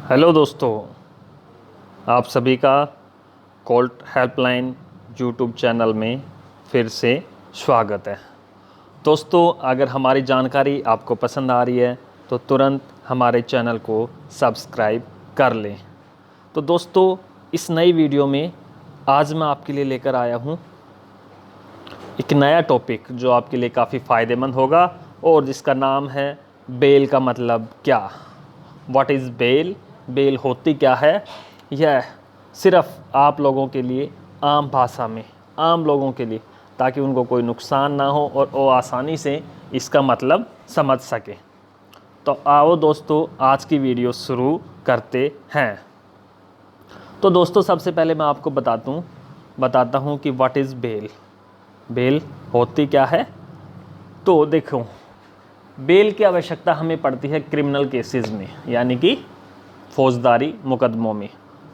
Hello दोस्तों, आप सभी का कोर्ट हेल्पलाइन यूट्यूब चैनल में फिर से स्वागत है। दोस्तों, अगर हमारी जानकारी आपको पसंद आ रही है तो तुरंत हमारे चैनल को सब्सक्राइब कर लें। तो दोस्तों, इस नई वीडियो में आज मैं आपके लिए लेकर आया हूँ एक नया टॉपिक जो आपके लिए काफ़ी फ़ायदेमंद होगा और जिसका नाम है बेल का मतलब क्या। व्हाट इज़ बेल, बेल होती क्या है। यह सिर्फ आप लोगों के लिए आम भाषा में, आम लोगों के लिए, ताकि उनको कोई नुकसान ना हो और वो आसानी से इसका मतलब समझ सके। तो आओ दोस्तों, आज की वीडियो शुरू करते हैं। तो दोस्तों, सबसे पहले मैं आपको बताता हूँ कि व्हाट इज़ बेल, बेल होती क्या है। तो देखो, बेल की आवश्यकता हमें पड़ती है क्रिमिनल केसेस में, यानी कि फौजदारी मुकदमों में।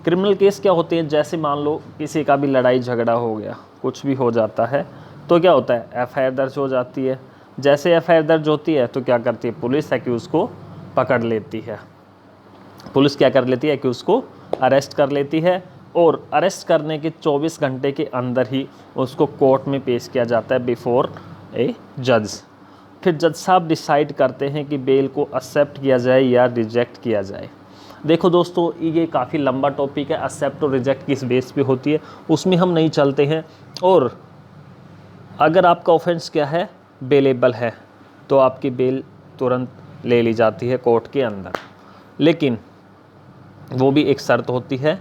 क्रिमिनल केस क्या होते हैं, जैसे मान लो किसी का भी लड़ाई झगड़ा हो गया, कुछ भी हो जाता है तो क्या होता है, एफआईआर दर्ज हो जाती है। जैसे एफआईआर दर्ज होती है तो क्या करती है पुलिस, एक्यूज़ को पकड़ लेती है। पुलिस क्या कर लेती है, एक्यूज़ को अरेस्ट कर लेती है और अरेस्ट करने के 24 घंटे के अंदर ही उसको कोर्ट में पेश किया जाता है बिफोर ए जज। फिर जज साहब डिसाइड करते हैं कि बेल को एक्सेप्ट किया जाए या रिजेक्ट किया जाए। देखो दोस्तों, ये काफ़ी लंबा टॉपिक है। एक्सेप्ट और रिजेक्ट किस बेस पे होती है उसमें हम नहीं चलते हैं। और अगर आपका ऑफेंस क्या है, बेलेबल है, तो आपकी बेल तुरंत ले ली जाती है कोर्ट के अंदर। लेकिन वो भी एक शर्त होती है।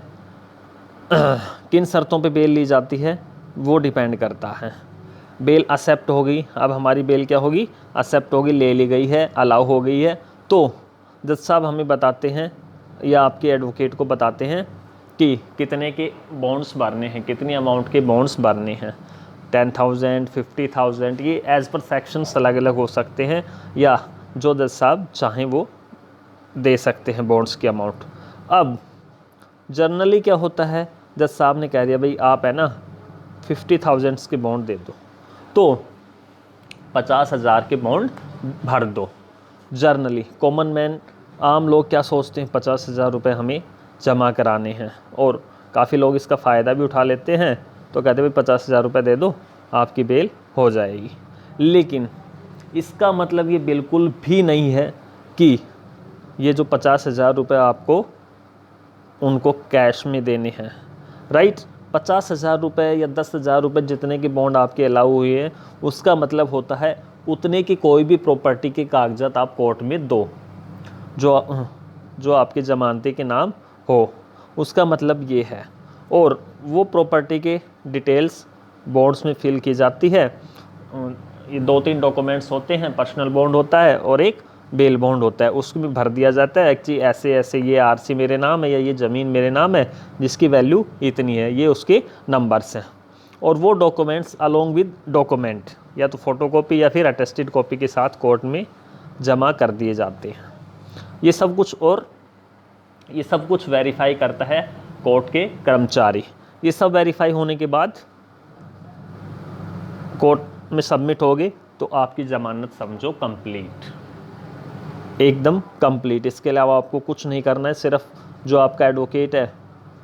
किन शर्तों पे बेल ली जाती है वो डिपेंड करता है। बेल एक्सेप्ट हो गई, अब हमारी बेल क्या होगी, एक्सेप्ट होगी, ले ली गई है, अलाउ हो गई है, तो जज साहब हमें बताते हैं या आपके एडवोकेट को बताते हैं कि कितने के बॉन्ड्स भरने हैं, कितनी अमाउंट के बॉन्ड्स भरने हैं। 10,000, 50,000, ये एज़ पर सेक्शंस अलग अलग हो सकते हैं, या जो जज साहब चाहें वो दे सकते हैं बॉन्ड्स की अमाउंट। अब जनरली क्या होता है, जज साहब ने कह दिया भाई आप है ना 50,000 के बॉन्ड दे दो, तो 50,000 के बॉन्ड भर दो। जर्नली कॉमन मैन, आम लोग क्या सोचते हैं, 50,000 रुपये हमें जमा कराने हैं, और काफ़ी लोग इसका फ़ायदा भी उठा लेते हैं। तो कहते हैं भाई 50,000 रुपये दे दो, आपकी बेल हो जाएगी। लेकिन इसका मतलब ये बिल्कुल भी नहीं है कि ये जो 50,000 रुपये आपको उनको कैश में देने हैं, राइट। 50,000 रुपये या 10,000 रुपये जितने के बॉन्ड आपके अलाउ हुए हैं, उसका मतलब होता है उतने की कोई भी प्रॉपर्टी के कागजात आप कोर्ट में दो जो आपके ज़मानती के नाम हो, उसका मतलब ये है। और वो प्रॉपर्टी के डिटेल्स बॉन्ड्स में फिल की जाती है। ये 2-3 डॉक्यूमेंट्स होते हैं, पर्सनल बॉन्ड होता है और एक बेल बॉन्ड होता है, उसको भी भर दिया जाता है एक्चुअली ऐसे ऐसे ये आरसी मेरे नाम है या ये ज़मीन मेरे नाम है जिसकी वैल्यू इतनी है, ये उसके नंबर्स हैं। और वो डॉक्यूमेंट्स अलोंग विद डॉक्यूमेंट या तो फोटोकॉपी या फिर अटेस्टेड कॉपी के साथ कोर्ट में जमा कर दिए जाते हैं। ये सब कुछ वेरीफाई करता है कोर्ट के कर्मचारी। ये सब वेरीफाई होने के बाद कोर्ट में सबमिट होगी तो आपकी ज़मानत समझो कंप्लीट, एकदम कंप्लीट। इसके अलावा आपको कुछ नहीं करना है। सिर्फ जो आपका एडवोकेट है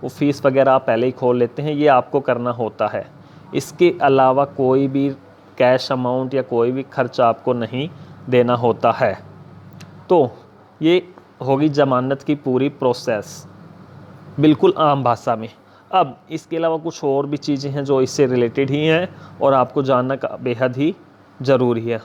वो फ़ीस वगैरह आप पहले ही खोल लेते हैं, ये आपको करना होता है। इसके अलावा कोई भी कैश अमाउंट या कोई भी खर्च आपको नहीं देना होता है। तो ये होगी ज़मानत की पूरी प्रोसेस, बिल्कुल आम भाषा में। अब इसके अलावा कुछ और भी चीज़ें हैं जो इससे रिलेटेड ही हैं और आपको जानना बेहद ही ज़रूरी है।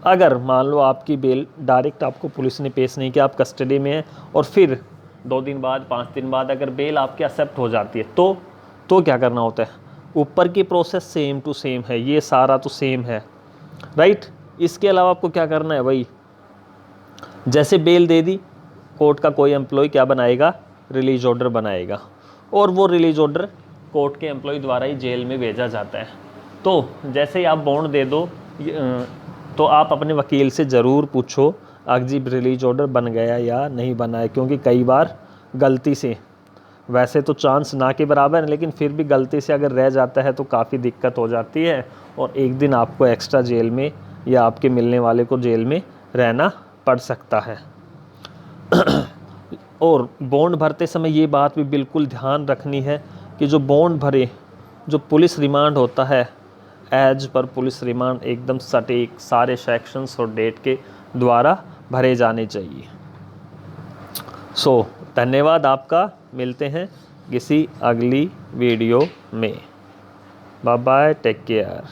अगर मान लो आपकी बेल डायरेक्ट आपको पुलिस ने पेश नहीं किया, आप कस्टडी में हैं, और फिर 2 दिन बाद 5 दिन बाद अगर बेल आपकी एक्सेप्ट हो जाती है तो क्या करना होता है। ऊपर की प्रोसेस सेम टू सेम है, ये सारा तो सेम है, राइट। इसके अलावा आपको क्या करना है, वही जैसे बेल दे दी, कोर्ट का कोई एम्प्लॉय क्या बनाएगा, रिलीज ऑर्डर बनाएगा, और वो रिलीज ऑर्डर कोर्ट के एम्प्लॉय द्वारा ही जेल में भेजा जाता है। तो जैसे ही आप बॉन्ड दे दो तो आप अपने वकील से ज़रूर पूछो अजीब रिलीज ऑर्डर बन गया या नहीं बना है, क्योंकि कई बार गलती से, वैसे तो चांस ना के बराबर है लेकिन फिर भी गलती से अगर रह जाता है तो काफ़ी दिक्कत हो जाती है और एक दिन आपको एक्स्ट्रा जेल में या आपके मिलने वाले को जेल में रहना पड़ सकता है। और बॉन्ड भरते समय ये बात भी बिल्कुल ध्यान रखनी है कि जो बॉन्ड भरे, जो पुलिस रिमांड होता है, एज पर पुलिस रिमांड एकदम सटीक सारे सेक्शंस और डेट के द्वारा भरे जाने चाहिए। धन्यवाद आपका, मिलते हैं किसी अगली वीडियो में। Bye bye, take care.